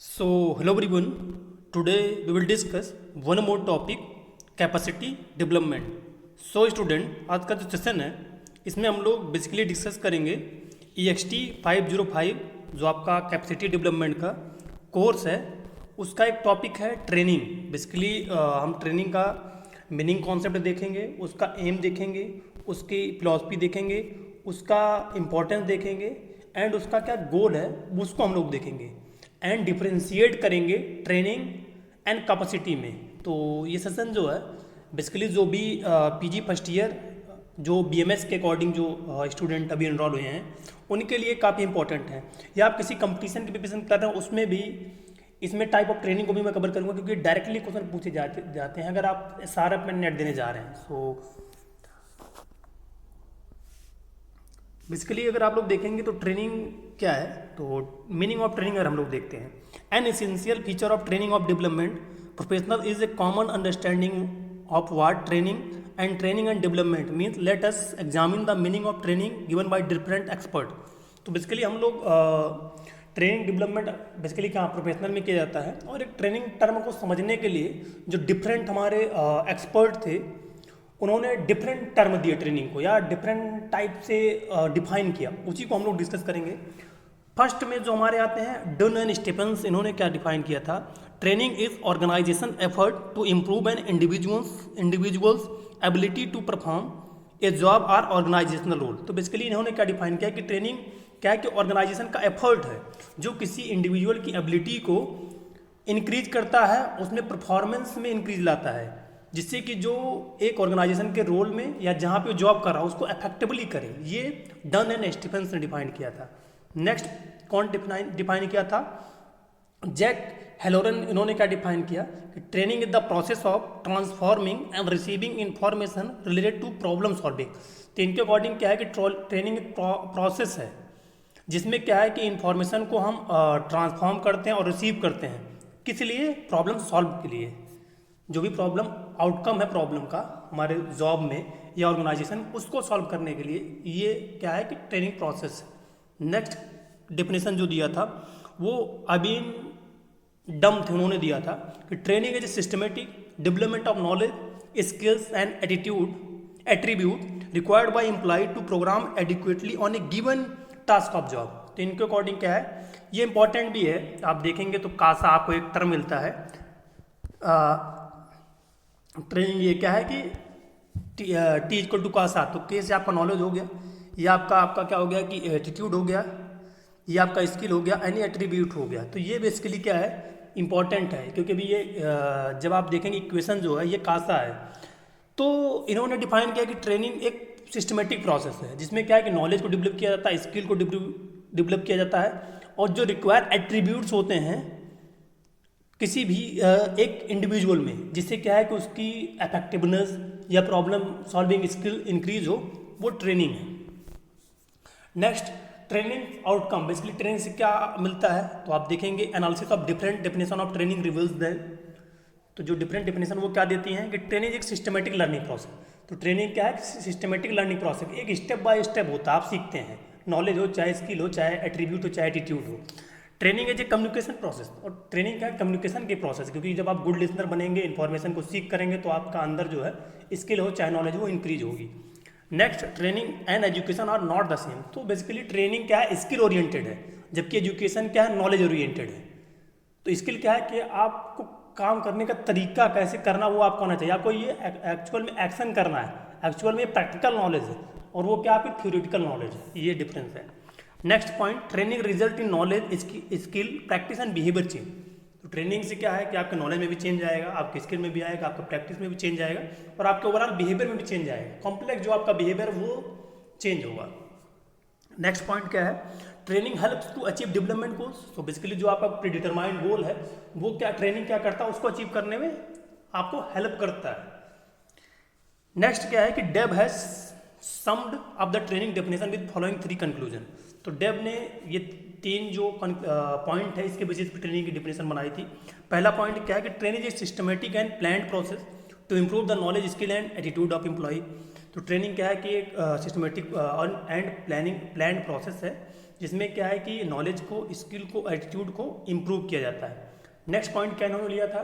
Hello everyone. Today we will discuss one more topic, capacity development. Student, आज का जो session है इसमें हम लोग बेसिकली डिस्कस करेंगे EXT 505 जो आपका कैपेसिटी डेवलपमेंट का कोर्स है. उसका एक टॉपिक है ट्रेनिंग. बेसिकली हम ट्रेनिंग का मीनिंग कॉन्सेप्ट देखेंगे, उसका एम देखेंगे, उसकी फिलॉसफी देखेंगे, उसका इम्पोर्टेंस देखेंगे एंड उसका क्या गोल है उसको हम लोग देखेंगे एंड डिफ्रेंशिएट करेंगे ट्रेनिंग एंड कैपेसिटी में. तो ये सेशन जो है बेसिकली जो भी पीजी फर्स्ट ईयर जो बीएमएस के अकॉर्डिंग जो स्टूडेंट अभी इनरोल हुए हैं उनके लिए काफ़ी इंपॉर्टेंट है, या आप किसी कंपटीशन की प्रिपरेशन कर रहे हैं उसमें भी इसमें टाइप ऑफ ट्रेनिंग को भी मैं कवर करूँगा, क्योंकि डायरेक्टली क्वेश्चन पूछे जाते हैं अगर आप सारा अपना नेट देने जा रहे हैं. बेसिकली अगर आप लोग देखेंगे तो ट्रेनिंग क्या है, तो मीनिंग ऑफ ट्रेनिंग अगर हम लोग देखते हैं, an essential feature of training of development professional is a common understanding of what training and development means. Let us examine the meaning of training given by different expert. तो basically हम लोग training development basically कहाँ professional में किया जाता है, और एक ट्रेनिंग टर्म को समझने के लिए जो डिफरेंट हमारे एक्सपर्ट थे उन्होंने डिफरेंट टर्म दिए ट्रेनिंग को, या डिफरेंट टाइप से डिफाइन किया, उसी को हम लोग डिस्कस करेंगे. फर्स्ट में जो हमारे आते हैं डन एंड स्टीफेंस, इन्होंने क्या डिफाइन किया था, training is organization effort to improve an individual's ability to perform a job or organizational role. तो बेसिकली इन्होंने क्या डिफाइन किया कि ट्रेनिंग क्या है कि ऑर्गेनाइजेशन का एफर्ट है जो किसी इंडिविजुअल की एबिलिटी को इंक्रीज करता है, उसमें परफॉर्मेंस में इंक्रीज लाता है, जिससे कि जो एक ऑर्गेनाइजेशन के रोल में या जहाँ पे जॉब कर रहा है उसको इफेक्टिवली करे. ये डन एंड स्टीफेंस ने डिफाइन किया था. नेक्स्ट कौन डिफाइन किया था, जैक हेलोरन, इन्होंने क्या डिफाइन किया कि training is the process of transforming and receiving information related to problem solving. तो इनके अकॉर्डिंग क्या है कि ट्रेनिंग एक प्रोसेस है जिसमें क्या है कि इंफॉर्मेशन को हम ट्रांसफॉर्म करते हैं और रिसीव करते हैं, किस लिए, प्रॉब्लम सॉल्व के लिए. जो भी प्रॉब्लम आउटकम है प्रॉब्लम का हमारे जॉब में या ऑर्गेनाइजेशन, उसको सॉल्व करने के लिए ये क्या है कि ट्रेनिंग प्रोसेस है. नेक्स्ट डेफिनेशन जो दिया था वो अबीन डम थे, उन्होंने दिया था कि training is a systematic development of knowledge skills and attribute required by employ to program adequately on a given task of job. तो इनके अकॉर्डिंग क्या है, ये इंपॉर्टेंट भी है. आप देखेंगे तो कासा आपको एक टर्म मिलता है ट्रेनिंग. ये क्या है कि टी इक्वल टू कासा, तो के से आपका नॉलेज हो गया, ये आपका क्या हो गया कि एटीट्यूड हो गया, ये आपका स्किल हो गया, एनी एट्रीब्यूट हो गया. तो ये बेसिकली क्या है, इंपॉर्टेंट है, क्योंकि अभी ये जब आप देखेंगे इक्वेशन जो है ये कासा है. तो इन्होंने डिफाइन किया कि ट्रेनिंग एक सिस्टमेटिक प्रोसेस है जिसमें क्या है कि नॉलेज को डेवलप किया जाता है, स्किल को डेवलप किया जाता है, और जो रिक्वायर एट्रीब्यूट्स होते हैं किसी भी एक इंडिविजुअल में, जिससे क्या है कि उसकी इफेक्टिवनेस या प्रॉब्लम सॉल्विंग स्किल इंक्रीज हो, वो ट्रेनिंग है. Next training outcome. Basically training से क्या मिलता है, तो आप देखेंगे analysis of different definition of training reveals that. तो जो डिफरेंट डेफिनेशन वो क्या देती हैं कि ट्रेनिंग एक सिस्टमेटिक लर्निंग प्रोसेस. तो ट्रेनिंग क्या है, सिस्टमेटिक लर्निंग प्रोसेस, एक स्टेप बाय स्टेप होता है, आप सीखते हैं, नॉलेज हो चाहे स्किल हो चाहे एट्रीब्यूट हो चाहे एटीट्यूड हो. Training is A communication process, और ट्रेनिंग क्या है, कम्युनिकेशन की प्रोसेस, क्योंकि जब आप गुड लिसनर बनेंगे, इन्फॉर्मेशन को सीख करेंगे, तो आपका अंदर जो है स्किल हो चाहे नॉलेज हो इंक्रीज होगी. Next training and education are not the same. तो बेसिकली ट्रेनिंग क्या है, स्किल ओरिएंटेड है, जबकि एजुकेशन क्या है, नॉलेज ओरिएंटेड है. तो स्किल क्या है कि आपको काम करने का तरीका कैसे करना वो आपको आना चाहिए, आपको ये एक्चुअल में एक्शन करना है, एक्चुअल में प्रैक्टिकल नॉलेज है, और वो क्या आपकी थ्योरेटिकल नॉलेज है, ये डिफरेंस है. Next point, training result in knowledge skill practice and behaviour change. तो ट्रेनिंग से क्या है कि आपके नॉलेज में भी चेंज आएगा, आपके स्किल में भी आएगा, आपका प्रैक्टिस में भी चेंज आएगा, और आपके ओवरऑल बिहेवियर में भी चेंज आएगा. कॉम्प्लेक्स जो आपका बिहेवियर वो चेंज होगा. नेक्स्ट पॉइंट क्या है, training helps to achieve development goals. तो बेसिकली जो आपका प्रीडिटरमाइंड गोल है वो क्या ट्रेनिंग क्या करता है, उसको अचीव करने में आपको हेल्प करता है. नेक्स्ट क्या है कि Deb has summed up the training definition with following 3 conclusion. तो डेब ने ये 3 जो पॉइंट है इसके बेसिस पे ट्रेनिंग की डेफिनेशन बनाई थी. पहला पॉइंट क्या है कि training is systematic and planned process to improve the knowledge skill and attitude of employ. तो ट्रेनिंग क्या है कि एक सिस्टमेटिक एंड प्लान्ड प्रोसेस है जिसमें क्या है कि नॉलेज को, स्किल को, एटीट्यूड को इम्प्रूव किया जाता है। नेक्स्ट पॉइंट क्या इन्होंने लिया था,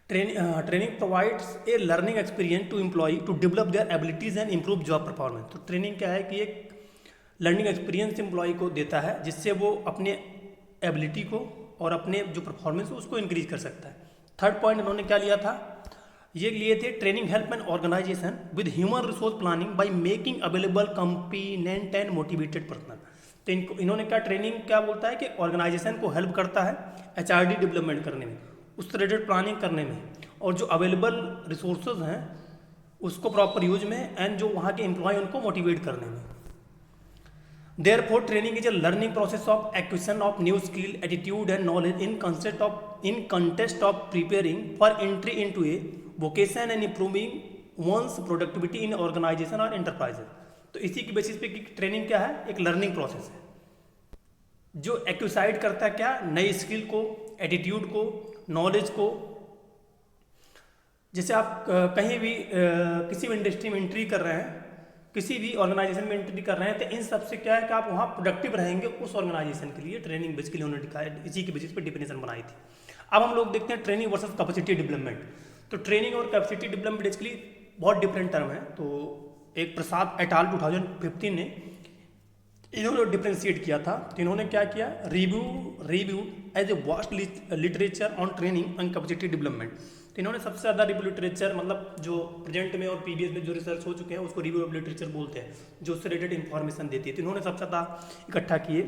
training provides a learning experience to employ to develop their abilities and improve job performance. तो ट्रेनिंग क्या है कि एक लर्निंग एक्सपीरियंस एम्प्लॉय को देता है जिससे वो अपने एबिलिटी को और अपने जो परफॉर्मेंस है उसको इंक्रीज कर सकता है। थर्ड पॉइंट इन्होंने क्या लिया था, ये लिए थे training help and organization with human resource planning by making available competent and motivated personal. तो इन्होंने क्या, ट्रेनिंग क्या बोलता है कि ऑर्गेनाइजेशन को हेल्प करता है एचआरडी डेवलपमेंट करने में, उस रिलेटेड प्लानिंग करने में, और जो अवेलेबल रिसोर्सेज हैं उसको प्रॉपर यूज में, एंड जो वहाँ के एम्प्लॉय उनको मोटिवेट करने में। Therefore, training is a learning process of acquisition of new skill, attitude, and knowledge in context of preparing for entry into a vocation and improving one's productivity in organization or enterprises। तो इसी की basis पे कि training क्या है, एक learning process है जो एक्विसाइड करता है क्या, नई स्किल को, एटीट्यूड को, नॉलेज को। जैसे आप कहीं भी किसी भी इंडस्ट्री में एंट्री कर रहे हैं, किसी भी ऑर्गेनाइजेशन में एंट्री कर रहे हैं, तो इन सबसे क्या है कि आप वहाँ प्रोडक्टिव रहेंगे उस ऑर्गेनाइजेशन के लिए। ट्रेनिंग बेसिकली उन्होंने दिखाया, इसी के बेसिस पे डिफिनेशन बनाई थी। अब हम लोग देखते हैं ट्रेनिंग वर्सेस कैपेसिटी डेवलपमेंट। तो ट्रेनिंग और कैपेसिटी डेवलपमेंट बेसिकली बहुत डिफरेंट टर्म है। तो एक प्रसाद एट आल 2015 ने इन्होंने डिफ्रेंशिएट किया था। तो इन्होंने क्या किया, review as a vast literature on training and capacity development. तो इन्होंने सबसे ज़्यादा रिव्यू लिटरेचर, मतलब जो प्रेजेंट में और पीबीएस में जो रिसर्च हो चुके हैं उसको रिव्यू ऑफ लिटरेचर बोलते हैं, जो उससे रिलेटेड इन्फॉर्मेशन देती है। तो इन्होंने सबसे ज़्यादा इकट्ठा किए।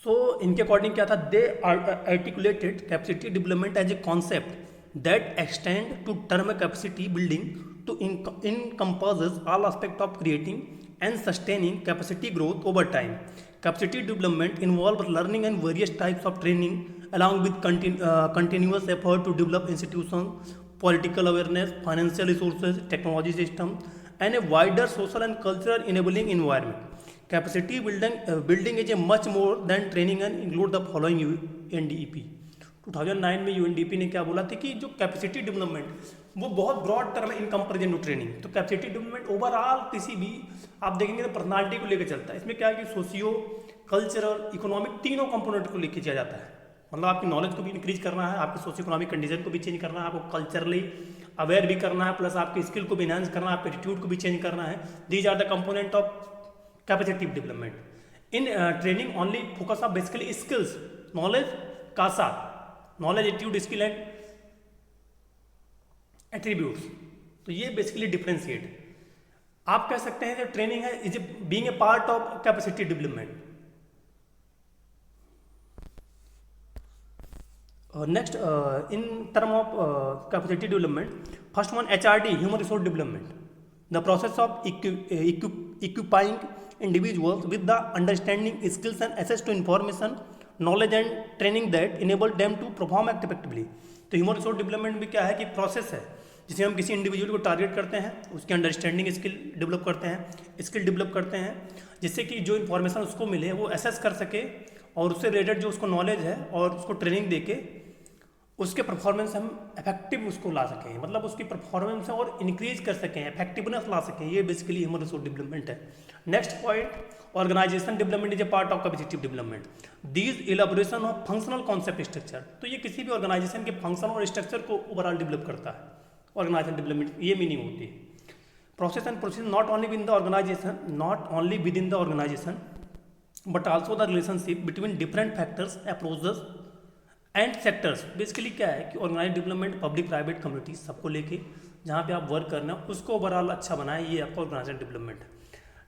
सो इनके अकॉर्डिंग क्या था, they articulated capacity development as a concept that extend to term capacity building to encompasses all aspect of creating and sustaining capacity growth over time. Capacity development involves learning and various types of training along with continuous effort to develop institutions, political awareness, financial resources, technology system, and a wider social and cultural enabling environment. Capacity building is a much more than training and include the following UNDP। 2009 में UNDP ने क्या बोला था कि जो capacity development वो बहुत broad term है इन कंपेरिजन टू ट्रेनिंग। तो कैपेसिटी डेवलपमेंट ओवरऑल किसी भी आप देखेंगे तो पर्सनालिटी को लेकर चलता है। इसमें क्या है कि सोशियो कल्चरल इकोनॉमिक तीनों कंपोनेंट को लेकर किया जाता है। मतलब आपकी नॉलेज को भी इंक्रीज करना है, आपकी सोशियो इकोनॉमिक कंडीशन को भी चेंज करना है, आपको कल्चरली अवेयर भी करना है, प्लस आपकी स्किल को भी इनहांस करना है, आपके एटीट्यूड को भी चेंज करना है। These are the component of capacitive development. In training only focus of basically skills, knowledge का साथ, knowledge, attitude, skill and attributes. तो ये बेसिकली डिफरेंशिएट आप कह सकते हैं कि ट्रेनिंग है is being a part of capacity development. Next in term of capacity development, first one HRD, human resource development, the process of equipping individuals with the understanding, skills and access to information, knowledge and training that enable them to perform effectively। तो human resource development भी क्या है कि process है जिसमें हम किसी individual को टारगेट करते हैं, उसकी अंडरस्टैंडिंग स्किल डेवलप करते हैं जिससे कि जो इन्फॉर्मेशन उसको मिले वो एसेस कर सके और उससे रिलेटेड जो उसको नॉलेज है और उसको ट्रेनिंग देके उसके परफॉर्मेंस हम इफेक्टिव उसको ला सकें, मतलब उसकी परफॉर्मेंस और इंक्रीज कर सकें, इफेक्टिवनेस ला सकें। ये बेसिकली ह्यूमन रिसोर्स डेवलपमेंट है। Next point, organization development is a part of capacitive development. These elaboration of functional concept structure. तो ये किसी भी ऑर्गेनाइजेशन के फंक्शन और स्ट्रक्चर को ओवरऑल डेवलप करता है। ऑर्गेनाइजेशन डेवलपमेंट ये मीनिंग होती है। Process and process not only with in the organization but also the relationship between different factors, approaches and sectors. Basically क्या है कि organize development public private community सबको लेके जहाँ पे आप वर्क करना है उसको ओवरऑल अच्छा बनाए, ये आपका ऑर्गेनाइजेशन डेवलपमेंट है।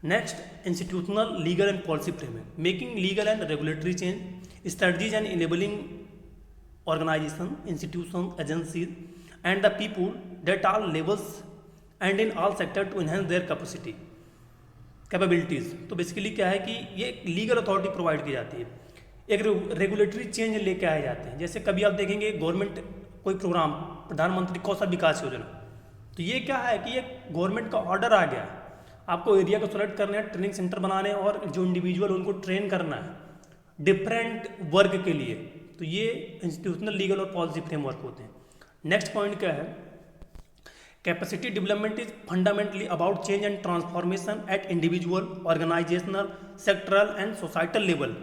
Next, institutional legal and policy framework, making legal and regulatory change, strategies and enabling organization, institution, agencies and the people that all levels and in all sector to enhance their capabilities. तो basically क्या है कि ये legal authority provide की जाती है, एक regulatory change लेके आए जाते हैं। जैसे कभी आप देखेंगे गवर्नमेंट कोई प्रोग्राम, प्रधानमंत्री कौशल विकास योजना, तो ये क्या है कि ये गवर्नमेंट का ऑर्डर आ गया, आपको एरिया को सेलेक्ट करना है, ट्रेनिंग सेंटर बनाने और जो इंडिविजुअल उनको ट्रेन करना है डिफरेंट वर्क के लिए। तो ये इंस्टीट्यूशनल लीगल और पॉलिसी फ्रेमवर्क होते हैं। नेक्स्ट पॉइंट क्या है, capacity development is fundamentally about change and transformation at individual, organizational, sectoral and societal level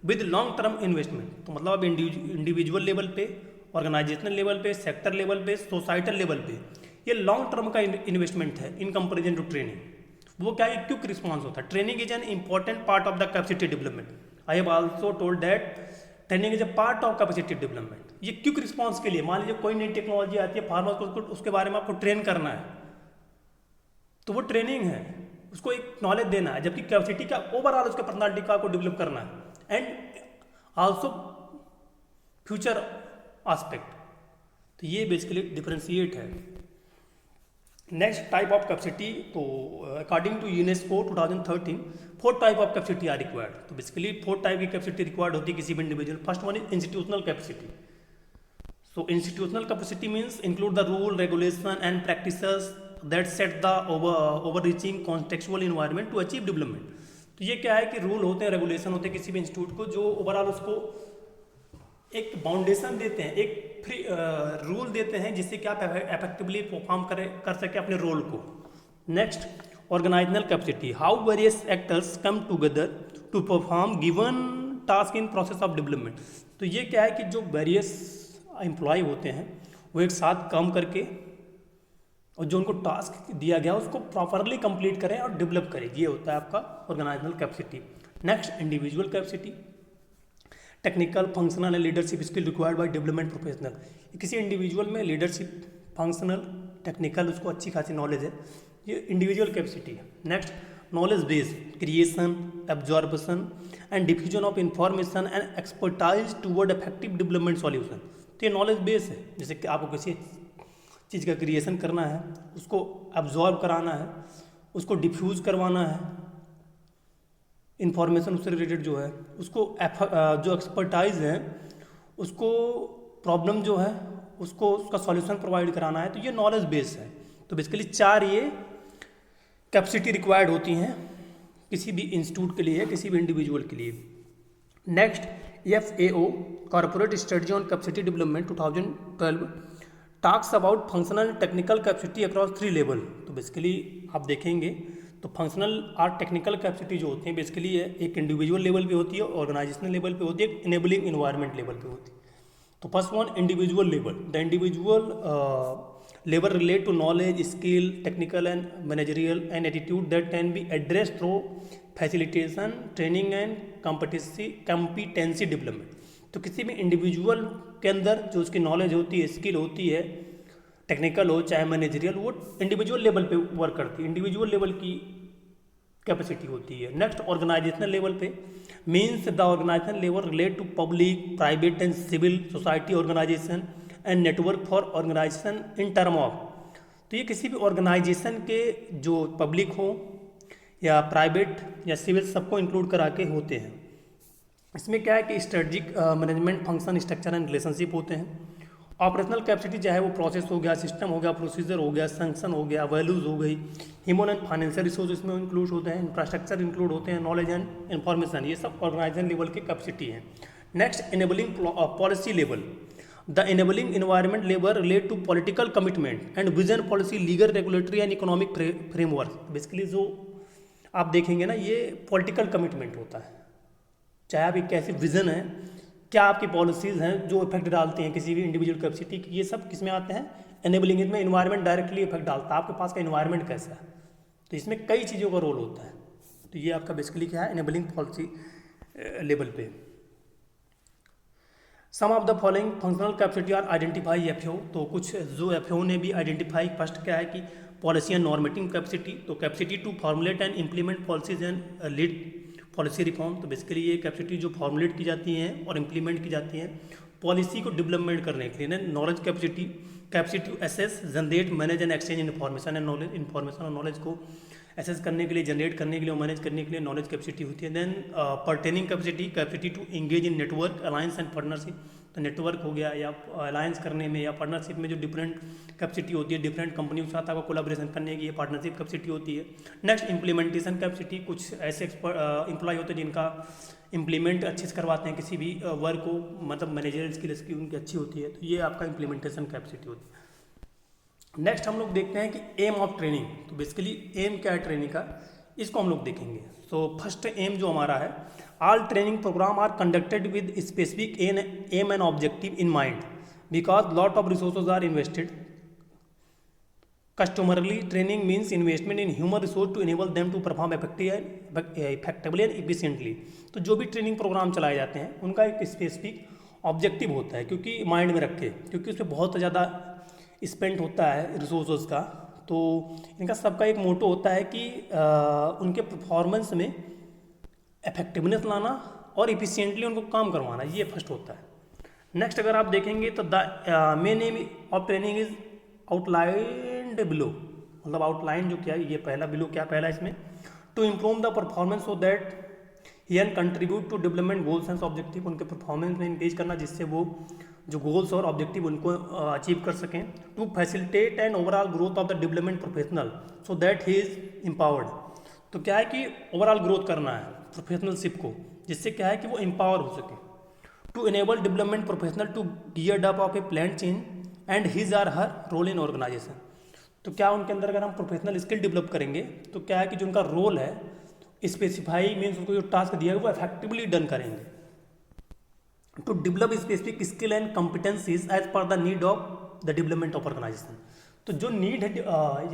with long term investment. तो मतलब अब इंडिविजुअल लेवल पे, ऑर्गेनाइजेशनल लेवल पे, सेक्टर लेवल पे, सोसाइटल लेवल पे ये लॉन्ग टर्म का इन्वेस्टमेंट है इन कंपेरिजन टू ट्रेनिंग। वो क्या है, क्विक रिस्पॉन्स होता है। Training is an important part of the capacity development. I have also told that training is a part of capacity development. ये क्विक रिस्पॉन्स के लिए, मान लीजिए कोई नई टेक्नोलॉजी आती है, फार्मर को उसके बारे में आपको ट्रेन करना है, तो वो ट्रेनिंग है, उसको एक नॉलेज देना है। जबकि कैपेसिटी का ओवरऑल उसके पर्सनालिटी का को डेवलप करना है एंड आल्सो फ्यूचर आस्पेक्ट। तो ये बेसिकली डिफरेंशिएट है। नेक्स्ट टाइप ऑफ कैपेसिटी, तो according to UNESCO 2013 4 type of capacity are required. तो बेसिकली 4 टाइप की कैपेसिटी रिक्वायर्ड होती है किसी भी individual. First one is institutional capacity. So institutional capacity means include the rule, regulation and practices that set the overreaching contextual environment to achieve development. तो ये क्या है कि रूल होते हैं, रेगुलेशन होते हैं किसी भी इंस्टीट्यूट को, जो ओवरऑल उसको एक बाउंडेशन देते हैं, एक फ्री रूल देते हैं जिससे कि आप इफेक्टिवली परफॉर्म कर सके अपने रोल को। Next, organizational capacity, how various actors come together to perform given task in process of development. तो ये क्या है कि जो वेरियस एम्प्लॉय होते हैं वो एक साथ काम करके और जो उनको टास्क दिया गया उसको प्रॉपरली कंप्लीट करें और डेवलप करें, ये होता है आपका organizational capacity. Next, individual capacity, technical, functional and leadership skill required by development professional. किसी इंडिविजुअल में लीडरशिप, फंक्शनल, टेक्निकल उसको अच्छी खासी नॉलेज है, ये इंडिविजुअल कैपेसिटी है। Next, knowledge base, creation, absorption and diffusion of information and expertise toward effective development solution. तो ये नॉलेज बेस है, जैसे कि आपको किसी चीज़ का क्रिएशन करना है, उसको एब्जॉर्ब कराना है, उसको डिफ्यूज़ करवाना है, इंफॉर्मेशन उससे रिलेटेड जो है उसको जो एक्सपर्टाइज है उसको प्रॉब्लम जो है उसको उसका सॉल्यूशन प्रोवाइड कराना है। तो ये नॉलेज बेस है। तो बेसिकली 4 ये कैपेसिटी रिक्वायर्ड होती हैं किसी भी इंस्टीट्यूट के लिए, किसी भी इंडिविजुअल के लिए। Next, FAO corporate strategy on capacity development 2012 talks about functional technical capacity across 3 level. तो बेसिकली आप देखेंगे तो फंक्शनल और टेक्निकल कैपेसिटी जो होती है बेसिकली एक इंडिविजुअल लेवल पे होती है, ऑर्गेनाइजेशनल लेवल पे होती है, एक इनेबलिंग इन्वायरमेंट लेवल पे होती है। तो first one, individual level. The individual level relate to knowledge, skill, technical and managerial and attitude that can be address through facilitation, training and competency development. तो किसी भी इंडिविजुअल के अंदर जो उसकी नॉलेज होती है, स्किल होती है, टेक्निकल हो चाहे मैनेजरियल, वो इंडिविजुअल लेवल पे वर्क करती है, इंडिविजुअल लेवल की कैपेसिटी होती है। नेक्स्ट, ऑर्गेनाइजेशनल लेवल पे means the organizational level relate to public, private and civil society organization and network for organization in term of. तो ये किसी भी ऑर्गेनाइजेशन के जो पब्लिक हो या प्राइवेट या सिविल सबको इंक्लूड करा के होते हैं। इसमें क्या है कि strategic management, function, structure and relationship होते हैं। ऑपरेशनल कैपेसिटी चाहे वो प्रोसेस हो गया, सिस्टम हो गया, प्रोसीजर हो गया, सैंक्शन हो गया, वैल्यूज हो गई, ह्यूमन एंड फाइनेंशियल रिसोर्स इसमें इंक्लूड होते हैं, इंफ्रास्ट्रक्चर इंक्लूड होते हैं, नॉलेज एंड इन्फॉर्मेशन, ये सब ऑर्गेनाइजेशन लेवल की कैपेसिटी है। Next, enabling policy level. The enabling environment level relate to political commitment and vision, policy, legal, regulatory and economic framework. Basically जो आप देखेंगे ना, ये पॉलिटिकल कमिटमेंट होता है, चाहे आप एक कैसे विजन है, क्या आपकी पॉलिसीज़ हैं जो इफेक्ट डालती हैं किसी भी इंडिविजुअल कैपेसिटी की, ये सब किस में आते हैं, एनेबलिंग। इसमें इन्वायरमेंट डायरेक्टली इफेक्ट डालता है, आपके पास का इन्वायरमेंट कैसा है, तो इसमें कई चीज़ों का रोल होता है। तो ये आपका बेसिकली क्या है, एनेबलिंग पॉलिसी लेवल पे। Some of the following functional capacity are identify FAO। तो कुछ जो FAO ने भी आइडेंटिफाई, फर्स्ट क्या है कि पॉलिसी एंड नॉर्मेटिंग कैपेसिटी। तो capacity to formulate and implement policies and lead policy reform. तो बेसिकली ये कैपेसिटी जो फॉर्मुलेट की जाती हैं और इम्प्लीमेंट की जाती हैं पॉलिसी को डेवलपमेंट करने के लिए। Knowledge capacity, capacity to access, generate, manage and exchange information and knowledge, information और नॉलेज को एसेस करने के लिए, जनरेट करने के लिए और मैनेज करने के लिए नॉलेज कैपेसिटी होती है। Then partnering capacity, capacity to engage in network, alliance and partnership. तो नेटवर्क हो गया या अलायंस करने में या पार्टनरशिप में जो डिफरेंट कैपेसिटी होती है, डिफरेंट कंपनियों के साथ आपको कोलैबोरेशन करने की ये पार्टनरशिप कैपेसिटी होती है। Next, implementation capacity. कुछ ऐसे एम्प्लॉय होते हैं जिनका इम्प्लीमेंट अच्छे से करवाते हैं किसी भी वर्क को, मतलब मैनेजरियल स्किल्स की उनकी अच्छी होती है, तो ये आपका इम्प्लीमेंटेशन कैपेसिटी होती है। नेक्स्ट हम लोग देखते हैं कि एम ऑफ ट्रेनिंग। तो बेसिकली एम क्या है ट्रेनिंग का, इसको हम लोग देखेंगे। सो फर्स्ट एम जो हमारा है, all training program are conducted with specific aim and objective in mind because lot of resources are invested. Customarily training means investment in human resource to enable them to perform effectively and efficiently. तो जो भी training programme चलाए जाते हैं उनका एक specific objective होता है, क्योंकि माइंड में रखे, क्योंकि उसमें बहुत ज़्यादा स्पेंड होता है रिसोर्सेज का। तो इनका सबका एक मोटो होता है कि उनके परफॉर्मेंस में इफेक्टिवनेस लाना और इफिशिएंटली उनको काम करवाना, ये फर्स्ट होता है। नेक्स्ट अगर आप देखेंगे तो the main aim of training is outlined below, मतलब आउटलाइन जो क्या है ये पहला, बिलो क्या पहला इसमें, to improve the performance so that he can contribute to development goals and objective. उनके परफॉर्मेंस में इंगेज करना जिससे वो जो गोल्स और ऑब्जेक्टिव उनको अचीव कर सकें। To facilitate and overall growth of the development professional so that he is empowered. तो क्या है कि ओवरऑल ग्रोथ करना है प्रोफेशनलशिप को, जिससे क्या है कि वो एम्पावर हो सके। To enable development professional to gear up of a plan change and his or her role in organization. तो क्या उनके अंदर अगर हम प्रोफेशनल स्किल डेवलप करेंगे तो क्या है कि जो उनका रोल है स्पेसिफाई मीन्स उनको जो टास्क दिया है वो इफेक्टिवली डन करेंगे। To develop specific skill and competencies as per the need of the development of organization. तो जो नीड है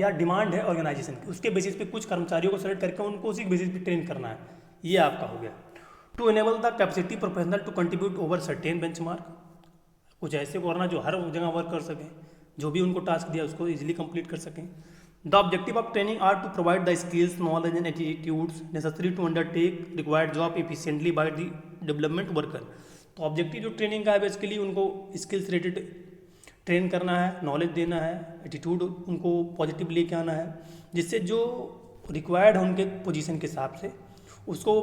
या डिमांड है ऑर्गेनाइजेशन की, उसके बेसिस पे कुछ कर्मचारियों को सेलेक्ट करके उनको उसी बेसिस पे ट्रेन करना है, ये आपका हो गया। To enable the capacity professional to contribute over certain benchmark, कुछ ऐसे करना जो हर जगह वर्क कर सकें, जो भी उनको टास्क दिया उसको इजीली कंप्लीट कर सकें। The objective of training are to provide the skills knowledge and attitudes necessary to undertake required job efficiently by the development worker. तो ऑब्जेक्टिव जो ट्रेनिंग का है बेसिकली उनको स्किल्स रिलेटेड ट्रेन करना है, नॉलेज देना है, एटीट्यूड उनको पॉजिटिव लेके आना है, जिससे जो रिक्वायर्ड है उनके पोजीशन के हिसाब से उसको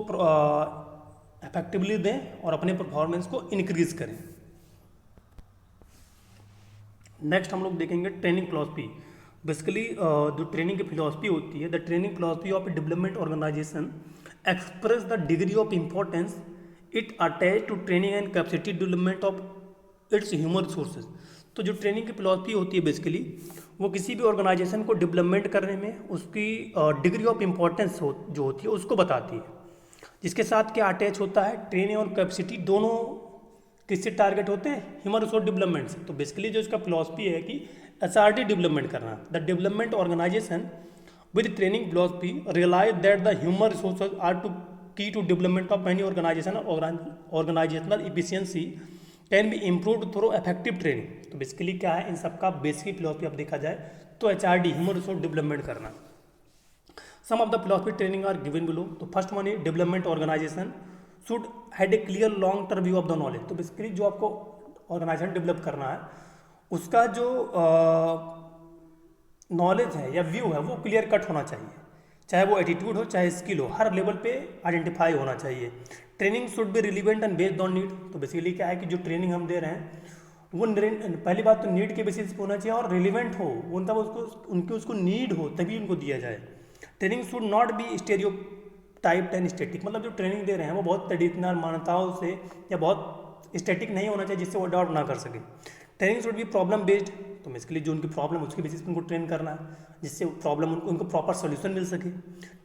इफेक्टिवली दें और अपने परफॉर्मेंस को इंक्रीज करें। नेक्स्ट हम लोग देखेंगे ट्रेनिंग फिलॉसफी। बेसिकली जो ट्रेनिंग की फिलॉसफी होती है, the training philosophy of a development organization express the degree of importance it attach to training and capacity development of its human resources. तो जो ट्रेनिंग की फिलॉसफी होती है बेसिकली वो किसी भी ऑर्गेनाइजेशन को डेवलपमेंट करने में उसकी डिग्री ऑफ इंपॉर्टेंस जो होती है उसको बताती है, जिसके साथ क्या अटैच होता है, ट्रेनिंग और कैपेसिटी दोनों किससे टारगेट होते हैं, ह्यूमन रिसोर्स डेवलपमेंट से। तो बेसिकली जो इसका फिलॉसफी है कि एचआरडी डेवलपमेंट करना, the development organization with training philosophy realize that the human resources are to key to development of any organization, organizational efficiency can be improved through effective training. तो basically क्या है इन सबका basic philosophy अब देखा जाए तो HRD human resource development करना। Some of the philosophy training are given below. तो first one is development organization should had a clear long term view of the knowledge. तो बेसिकली जो आपको ऑर्गेनाइजेशन डेवलप करना है उसका जो नॉलेज है या व्यू है वो क्लियर कट होना चाहिए, चाहे वो एटीट्यूड हो चाहे स्किल हो, हर लेवल पे आइडेंटिफाई होना चाहिए। Training should B relevant and based on need. तो बेसिकली क्या है कि जो ट्रेनिंग हम दे रहे हैं वो पहली बात तो नीड के बेसिस पे होना चाहिए और रिलीवेंट हो, मतलब उनकी उसको नीड हो तभी उनको दिया जाए। Training should not be stereo type and static, मतलब जो ट्रेनिंग दे रहे हैं वो बहुत ट्रेडिशनल मान्यताओं से या बहुत स्टैटिक नहीं होना चाहिए जिससे वो अडॉप्ट ना कर सके। Training should B problem based. तो बेसिकली जो उनकी प्रॉब्लम उसके बेसिस पे उनको ट्रेन करना है जिससे प्रॉब्लम उनको प्रॉपर सोल्यूशन मिल सके।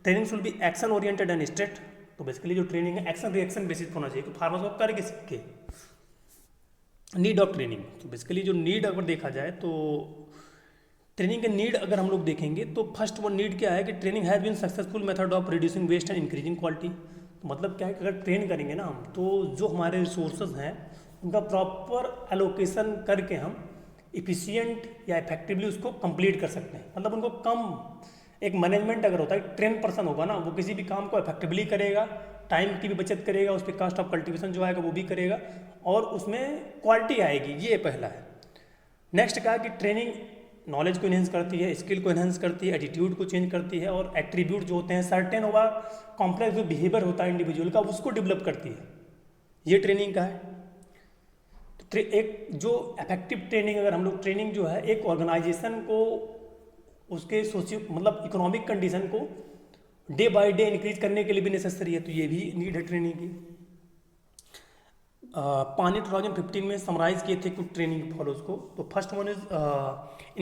Training should B action oriented and straight. तो बेसिकली जो ट्रेनिंग है एक्शन रिएक्शन बेसिस पे होना चाहिए कि फार्मर्स को करके सीखे। Need of training. तो बेसिकली जो नीड अगर देखा जाए तो ट्रेनिंग के नीड अगर हम लोग देखेंगे तो फर्स्ट वो नीड क्या है कि training has been successful method of reducing waste and increasing quality. तो मतलब क्या है कि अगर ट्रेन करेंगे ना हम तो जो हमारे रिसोर्सेज हैं उनका प्रॉपर एलोकेशन करके हम इफिशियंट या इफेक्टिवली उसको कंप्लीट कर सकते हैं। मतलब उनको कम एक मैनेजमेंट अगर होता है, ट्रेन पर्सन होगा ना वो किसी भी काम को इफेक्टिवली करेगा, टाइम की भी बचत करेगा, उस पर कास्ट ऑफ कल्टीवेशन जो आएगा वो भी करेगा और उसमें क्वालिटी आएगी, ये पहला है। नेक्स्ट क्या है कि ट्रेनिंग नॉलेज को इन्हेंस करती है, स्किल को इन्हेंस करती है, एटीट्यूड को चेंज करती है और एट्रीब्यूट जो होते हैं सर्टेन ओवर कॉम्प्लेक्स जो बिहेवियर होता है इंडिविजुअल का उसको डेवलप करती है, ये ट्रेनिंग का है। तो एक जो इफेक्टिव ट्रेनिंग अगर हम लोग ट्रेनिंग जो है एक ऑर्गेनाइजेशन को उसके सोशियो मतलब इकोनॉमिक कंडीशन को डे बाय डे इंक्रीज करने के लिए भी नेसेसरी है, तो ये भी नीड है ट्रेनिंग की। पानी 2015 में समराइज किए थे कुछ ट्रेनिंग फॉलोज को। तो first one is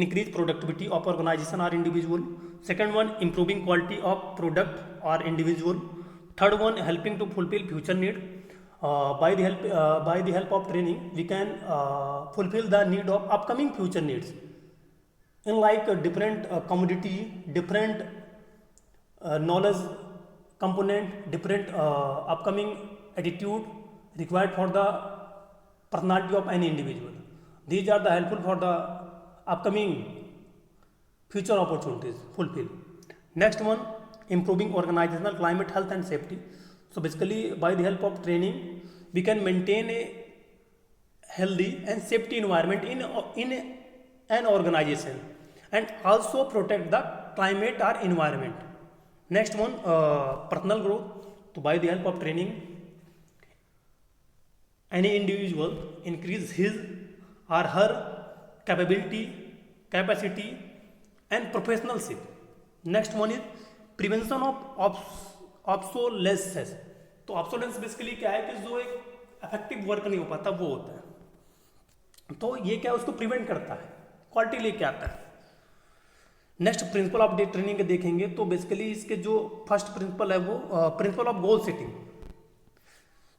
increase productivity of organization or individual, second one improving quality of product or individual, third one helping to fulfil future need, by the help of training we can fulfill the need of upcoming future needs in like different commodity, different knowledge component, different upcoming attitude required for the personality of any individual. These are the helpful for the upcoming future opportunities fulfill. Next one, improving organizational climate, health and safety. So basically by the help of training we can maintain a healthy and safety environment in an organization and also protect the climate or environment. Next one, personal growth. So by the help of training any individual increase his or her capacity and professionalship. Next one is prevention of obsolescence. तो obsolescence basically क्या है कि जो एक effective work नहीं हो पाता वो होता है, तो ये क्या उसको प्रिवेंट करता है, क्वालिटी लेके आता है। Next principle of day training के देखेंगे तो बेसिकली इसके जो फर्स्ट प्रिंसिपल है वो principle of goal setting.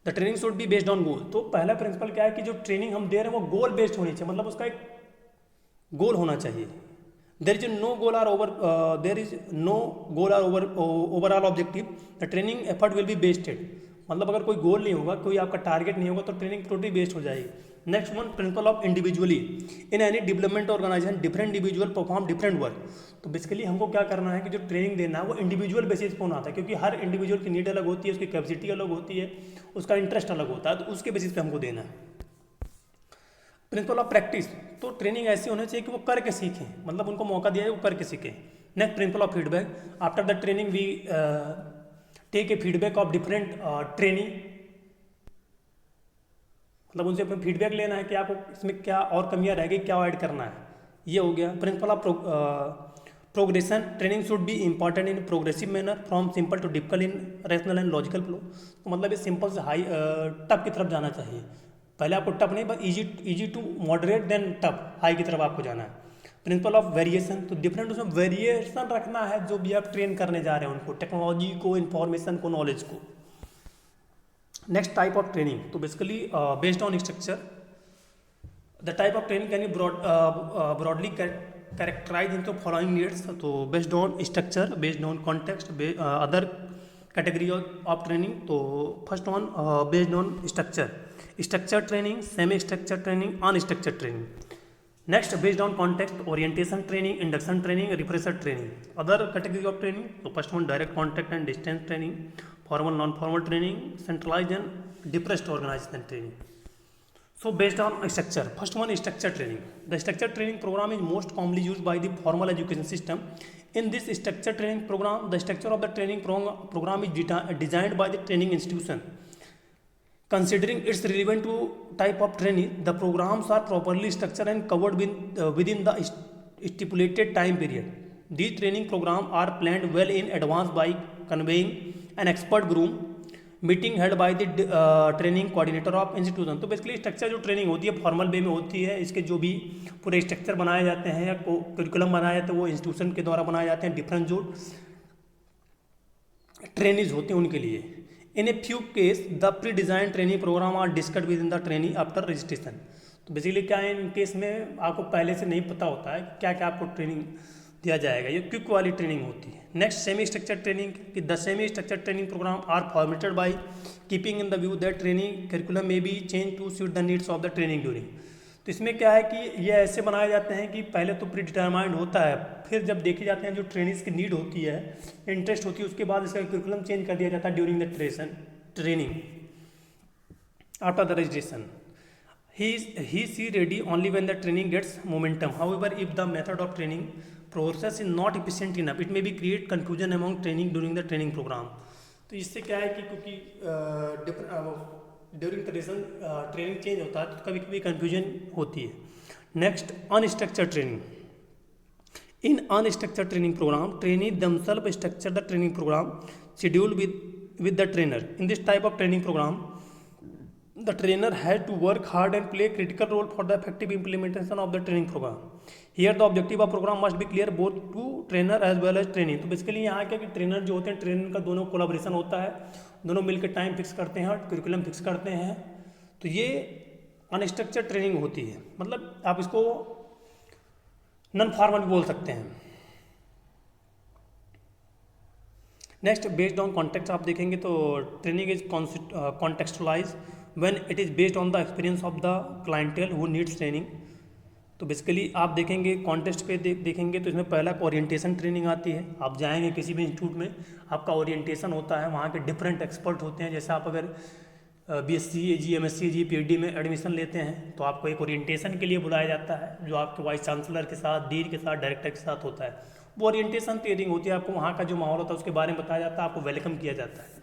The training should be based on goal. तो पहला प्रिंसिपल क्या है कि जो ट्रेनिंग हम दे रहे हैं वो गोल बेस्ड होनी चाहिए, मतलब उसका एक गोल होना चाहिए। there is no goal or overall objective, the training effort will be wasted। मतलब अगर कोई गोल नहीं होगा, कोई आपका टारगेट नहीं होगा तो ट्रेनिंग टोटली वेस्ट हो जाएगी। Next one, principle of individually. In any development organization different individual perform different work. तो बेसिकली हमको क्या करना है कि जो ट्रेनिंग देना है वो इंडिविजुअल बेसिस पे होना आता है, क्योंकि हर इंडिविजुअल की नीड अलग होती है, उसकी कैपेसिटी अलग होती है, उसका इंटरेस्ट अलग होता है, तो उसके बेसिस पे हमको देना है। Principle of practice. तो ट्रेनिंग ऐसी होनी चाहिए कि वो करके सीखें, मतलब उनको मौका दिया है वो करके सीखें। Next, principle of feedback. After the training we take a feedback of different training, मतलब उनसे अपने फीडबैक लेना है कि आपको इसमें क्या और कमियां रह गई, क्या ऐड करना है, ये हो गया। Principle of progression. Training should be important in progressive manner from simple to difficult in rational and logical flow. तो मतलब ये सिंपल से हाई टफ की तरफ जाना चाहिए, पहले आपको टफ नहीं, बस easy to moderate then tough, high की तरफ आपको जाना है। Principle of variation. तो डिफरेंट उसमें वेरिएशन रखना है जो भी आप ट्रेन करने जा रहे हैं उनको, टेक्नोलॉजी को, इंफॉर्मेशन को, नॉलेज को। Next, type of training. तो basically based on structure, the type of training can be broadly characterize into following needs. तो based on structure, based on context, other category of training. तो first one, based on structure training, semi structure training, unstructure training. Next, based on context, orientation training, induction training, refresher training. Other category of training. तो first one, direct contact and distance training, formal non formal training, centralized and depressed organization training. So based on structure, first one is structure training. The structure training program is most commonly used by the formal education system. In this structure training program, the structure of the training program is designed by the training institution. Considering its relevant to type of training, the programs are properly structured and covered within the stipulated time period. These training programs are planned well in advance by convening an expert group meeting held by the training coordinator of institution. तो basically structure जो training होती है formal way में होती है, इसके जो भी पूरे स्ट्रक्चर बनाए जाते हैं या करिकुलम बनाए जाते हैं वो इंस्टीट्यूशन के द्वारा बनाए जाते हैं, डिफरेंट जो ट्रेनिज होते हैं उनके लिए। In a few case the pre design training program are discussed with in the training after registration. तो बेसिकली क्या है, इन केस में आपको पहले से नहीं पता होता है क्या क्या आपको ट्रेनिंग दिया जाएगा, ये क्विक वाली ट्रेनिंग होती है। Next, semi structure training. The semi structure training program are formatted by keeping in the view that training curriculum may be change to suit the needs of the training during. तो इसमें क्या है कि ये ऐसे बनाए जाते हैं कि पहले तो प्री डिटरमाइंड होता है, फिर जब देखे जाते हैं जो ट्रेनिंग्स की नीड होती है, इंटरेस्ट होती है, उसके बाद इसका करिकुलम चेंज कर दिया जाता है during the training after the registration. He see ready only when the training gets momentum. However, if the method of training process is not efficient enough, it may be create confusion among training during the training program. तो इससे क्या है कि क्योंकि during training change होता है तो कभी कभी कन्फ्यूजन होती है। Next, unstructured training. In unstructured training program, trainee themselves structure the training program schedule with the trainer. In this type of training program, the trainer has to work hard and play a critical role for the effective implementation of the training program. Here the objective of program must be clear both to trainer as well as trainee. तो basically यहाँ क्या कि trainer जो होते हैं, trainer का दोनों collaboration होता है, दोनों मिलकर टाइम फिक्स करते हैं और करिकुलम फिक्स करते हैं. तो ये अनस्ट्रक्चर्ड ट्रेनिंग होती है, मतलब आप इसको नॉन फॉर्मल बोल सकते हैं. नेक्स्ट, बेस्ड ऑन कॉन्टेक्स्ट आप देखेंगे तो training is contextualise when it is based on the experience of the clientele who needs training. तो बेसिकली आप देखेंगे कॉन्टेक्स्ट पे देखेंगे तो इसमें पहला ओरिएंटेशन ट्रेनिंग आती है. आप जाएंगे किसी भी इंस्टीट्यूट में, आपका ओरिएंटेशन होता है, वहाँ के डिफरेंट एक्सपर्ट होते हैं. जैसे आप अगर BSc AG MSc AG PhD में एडमिशन लेते हैं तो आपको एक ओरिएंटेशन के लिए बुलाया जाता है, जो आपके वाइस चांसलर के साथ, डीन के साथ, डायरेक्टर के साथ होता है. वो ओरिएंटेशन ट्रेनिंग होती है. आपको वहाँ का जो माहौल होता है उसके बारे में बताया जाता है, आपको वेलकम किया जाता है.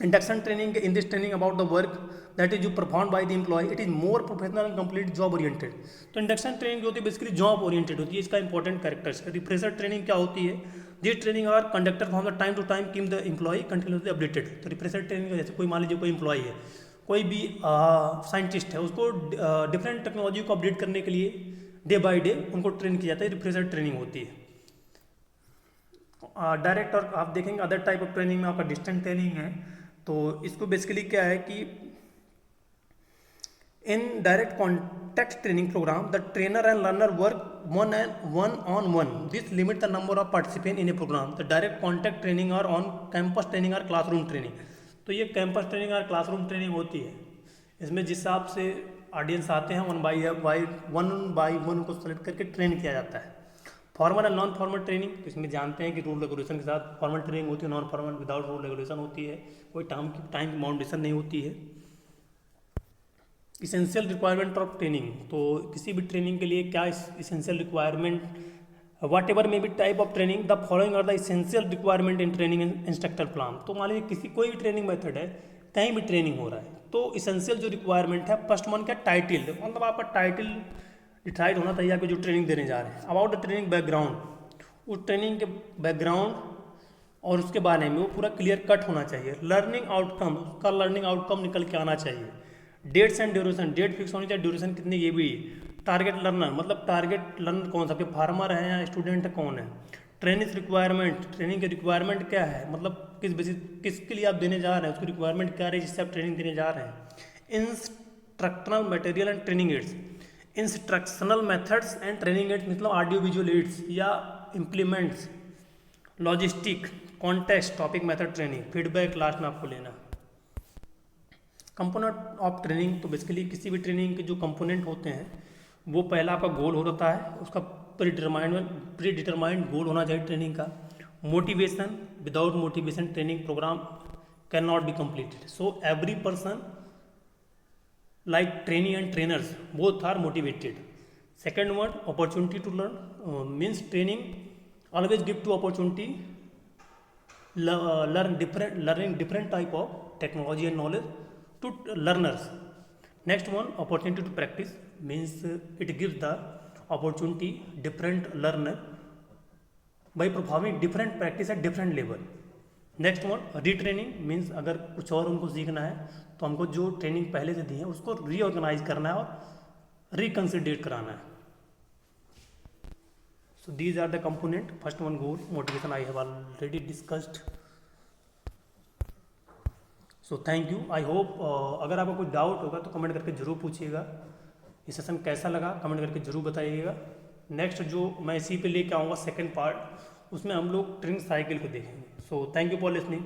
Induction training, in this training about the work that is जो perform by the employ, it is more professional and complete job oriented. तो इंडक्शन ट्रेनिंग जो होती है बेसिकली जॉब ओरिएंटेड होती है. इसका इंपॉर्टेंट कैरेक्टर्स है. रिफ्रेशर ट्रेनिंग क्या होती है? This training are conductor from the time to time keep the employ continuously updated. तो रिफ्रेशर ट्रेनिंग जैसे कोई मान लीजिए कोई एम्प्लॉय है, कोई भी साइंटिस्ट है, उसको डिफरेंट टेक्नोलॉजी को अपडेट करने के लिए डे बाय डे उनको ट्रेन किया जाता है. रिफ्रेशर ट्रेनिंग होती है. डायरेक्ट और आप देखेंगे अदर टाइप ऑफ ट्रेनिंग में आपका डिस्टेंस ट्रेनिंग है. तो इसको बेसिकली क्या है कि in direct contact training program the trainer and learner work one on one. This limit the number of participant in a program. The direct contact training और on campus training और classroom training. तो ये campus training और classroom training होती है. इसमें जिस हिसाब से ऑडियंस आते हैं वन बाई वन उनको सेलेक्ट करके ट्रेन किया जाता है. Formal and non formal training, तो इसमें जानते हैं कि रूल रेगुलेशन के साथ फॉर्मल ट्रेनिंग होती है, non formal without rule regulation होती है. कोई टाइम की बाउंडेशन नहीं होती है. इसेंशियल रिक्वायरमेंट ऑफ ट्रेनिंग, तो किसी भी ट्रेनिंग के लिए क्या essential requirement, whatever may be type of training, the following are the essential requirement in training instructor plan. तो मान लीजिए कोई भी ट्रेनिंग मेथड है, कहीं भी ट्रेनिंग हो रहा है, तो इसेंशियल जो रिक्वायरमेंट है, फर्स्ट वन क्या, टाइटिल. मतलब आपका टाइटिल डिसाइड होना चाहिए आपको जो ट्रेनिंग देने जा रहे हैं. अबाउट द ट्रेनिंग बैकग्राउंड, उस ट्रेनिंग के बैकग्राउंड और उसके बारे में वो पूरा क्लियर कट होना चाहिए. लर्निंग आउटकम, उसका लर्निंग आउटकम निकल के आना चाहिए. Dates and duration, date fix होनी चाहिए, ड्यूरेशन कितनी, ये भी. टारगेट लर्नर, मतलब टारगेट लर्नर कौन सा, फार्मर है या स्टूडेंट है, कौन है. ट्रेनिंग रिक्वायरमेंट, ट्रेनिंग की रिक्वायरमेंट क्या है, मतलब किस बेसिस किसके लिए आप देने जा रहे हैं, उसकी रिक्वायरमेंट क्या है जिससे आप ट्रेनिंग देने जा रहे हैं. Instructional material and training aids. Instructional methods and training aids मतलब ऑडियो विजुअल एड्स या implements, logistic, context, topic, method, training, feedback last में आपको लेना. कंपोनेंट ऑफ ट्रेनिंग, तो बेसिकली किसी भी ट्रेनिंग के जो कंपोनेंट होते हैं वो पहला आपका गोल होता है, उसका प्री डिटरमाइंड गोल होना चाहिए ट्रेनिंग का. Motivation, without motivation training program can not be completed. So every person like trainee and trainers both are motivated. Second one, opportunity to learn, means training always give to opportunity learning different type of technology and knowledge to learners. Next one, opportunity to practice, means it gives the opportunity different learner by performing different practice at different level. Next one, retraining, means अगर कुछ और उनको सीखना है तो हमको जो training पहले से दी है उसको रीऑर्गेनाइज करना है और रिकन्सिडरेट कराना है. So these are the component. First one goal, motivation, I have already discussed. So thank you. I hope अगर आपको कोई डाउट होगा तो कमेंट करके ज़रूर पूछिएगा. ये सेशन कैसा लगा कमेंट करके ज़रूर बताइएगा. नेक्स्ट जो मैं इसी पे लेके आऊँगा सेकेंड पार्ट, उसमें हम लोग ट्रेनिंग साइकिल को देखेंगे. सो थैंक यू फॉर लिसनिंग.